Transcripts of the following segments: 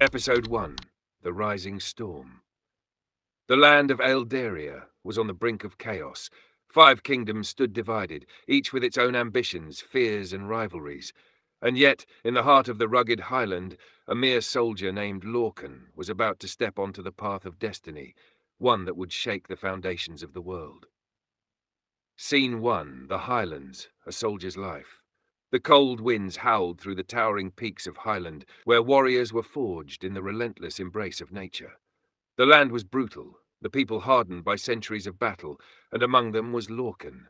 Episode 1: The Rising Storm. The land of Eldaria was on the brink of chaos. 5 kingdoms stood divided, each with its own ambitions, fears, and rivalries. And yet, in the heart of the rugged Highland, a mere soldier named Lorcan was about to step onto the path of destiny, one that would shake the foundations of the world. Scene 1: The Highlands, a soldier's life. The cold winds howled through the towering peaks of Highland, where warriors were forged in the relentless embrace of nature. The land was brutal, the people hardened by centuries of battle, and among them was Lorcan,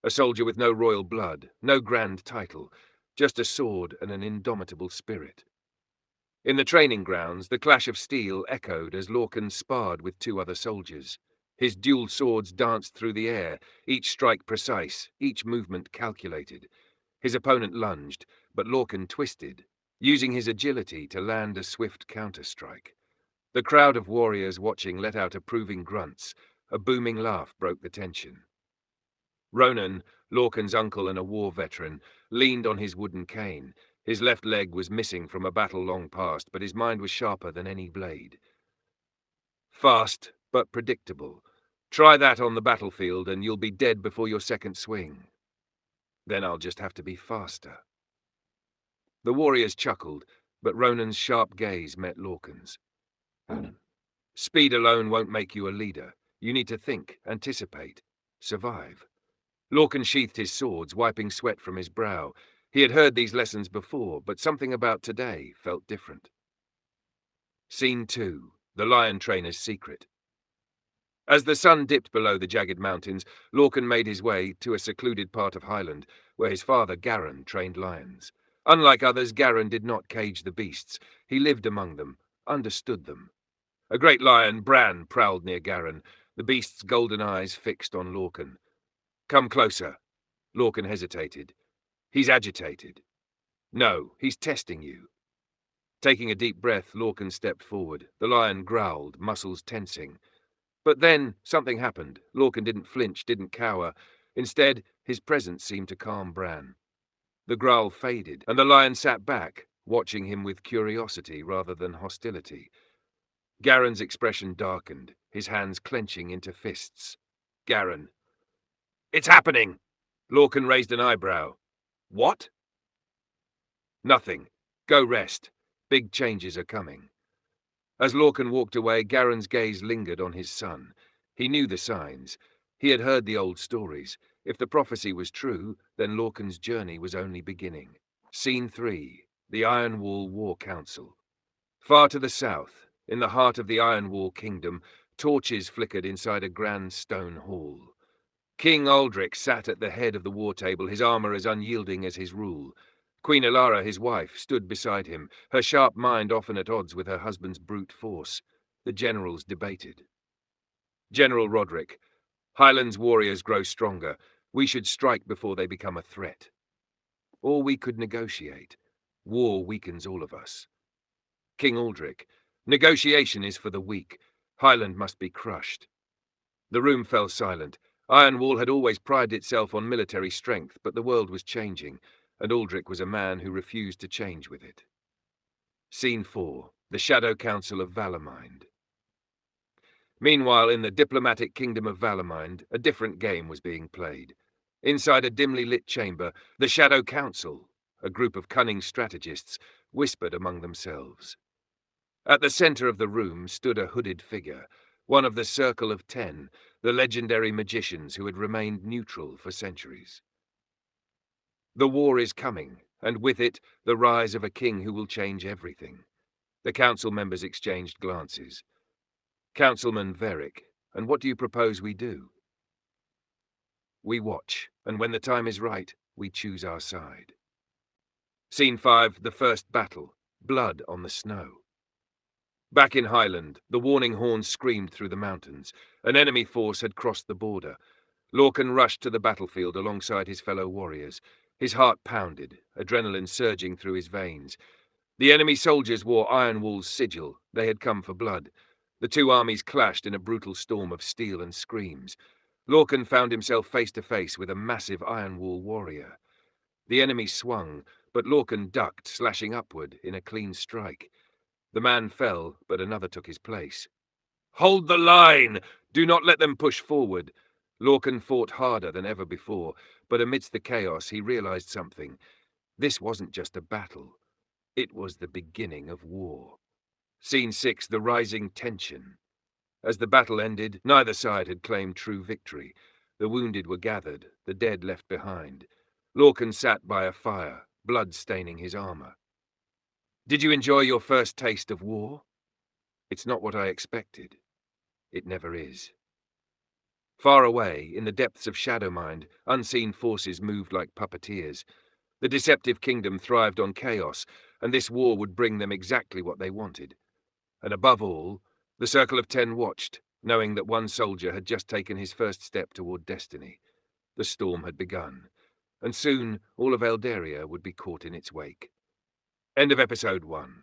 a soldier with no royal blood, no grand title, just a sword and an indomitable spirit. In the training grounds, the clash of steel echoed as Lorcan sparred with 2 other soldiers. His dual swords danced through the air, each strike precise, each movement calculated. His opponent lunged, but Lorcan twisted, using his agility to land a swift counter-strike. The crowd of warriors watching let out approving grunts. A booming laugh broke the tension. Ronan, Lorcan's uncle and a war veteran, leaned on his wooden cane. His left leg was missing from a battle long past, but his mind was sharper than any blade. Fast, but predictable. Try that on the battlefield and you'll be dead before your second swing. Then I'll just have to be faster. The warriors chuckled, but Ronan's sharp gaze met Lorcan's. Speed alone won't make you a leader. You need to think, anticipate, survive. Lorcan sheathed his swords, wiping sweat from his brow. He had heard these lessons before, but something about today felt different. Scene 2: The Lion Trainer's Secret. As the sun dipped below the jagged mountains, Lorcan made his way to a secluded part of Highland, where his father Garin trained lions. Unlike others, Garin did not cage the beasts. He lived among them, understood them. A great lion, Bran, prowled near Garin, the beast's golden eyes fixed on Lorcan. "Come closer." Lorcan hesitated. "He's agitated." "No, he's testing you." Taking a deep breath, Lorcan stepped forward. The lion growled, muscles tensing. But then something happened. Lorcan didn't flinch, didn't cower. Instead, his presence seemed to calm Bran. The growl faded, and the lion sat back, watching him with curiosity rather than hostility. Garen's expression darkened, his hands clenching into fists. Garen. "It's happening!" Lorcan raised an eyebrow. "What?" "Nothing. Go rest. Big changes are coming." As Lorcan walked away, Garen's gaze lingered on his son. He knew the signs. He had heard the old stories. If the prophecy was true, then Lorcan's journey was only beginning. Scene 3: The Ironwall War Council. Far to the south, in the heart of the Ironwall kingdom, torches flickered inside a grand stone hall. King Aldrich sat at the head of the war table, his armor as unyielding as his rule. Queen Elara, his wife, stood beside him, her sharp mind often at odds with her husband's brute force. The generals debated. General Roderick, Highlands warriors grow stronger. We should strike before they become a threat. Or we could negotiate. War weakens all of us. King Aldrich, negotiation is for the weak. Highland must be crushed. The room fell silent. Ironwall had always prided itself on military strength, but the world was changing, and Aldrich was a man who refused to change with it. Scene 4: The Shadow Council of Valemind. Meanwhile, in the diplomatic kingdom of Valemind, a different game was being played. Inside a dimly lit chamber, the Shadow Council, a group of cunning strategists, whispered among themselves. At the center of the room stood a hooded figure, one of the Circle of 10, the legendary magicians who had remained neutral for centuries. The war is coming, and with it, the rise of a king who will change everything. The council members exchanged glances. Councilman Verick, and what do you propose we do? We watch, and when the time is right, we choose our side. Scene 5: The First Battle. Blood on the Snow. Back in Highland, the warning horn screamed through the mountains. An enemy force had crossed the border. Lorcan rushed to the battlefield alongside his fellow warriors. His heart pounded, adrenaline surging through his veins. The enemy soldiers wore Ironwall's sigil. They had come for blood. The 2 armies clashed in a brutal storm of steel and screams. Lorcan found himself face to face with a massive Ironwall warrior. The enemy swung, but Lorcan ducked, slashing upward in a clean strike. The man fell, but another took his place. "Hold the line! Do not let them push forward!" Lorcan fought harder than ever before, but amidst the chaos he realized something. This wasn't just a battle. It was the beginning of war. Scene 6, the rising tension. As the battle ended, neither side had claimed true victory. The wounded were gathered, the dead left behind. Lorcan sat by a fire, blood staining his armor. Did you enjoy your first taste of war? It's not what I expected. It never is. Far away, in the depths of Shadowmind, unseen forces moved like puppeteers. The deceptive kingdom thrived on chaos, and this war would bring them exactly what they wanted. And above all, the Circle of 10 watched, knowing that one soldier had just taken his first step toward destiny. The storm had begun, and soon all of Eldaria would be caught in its wake. End of episode 1.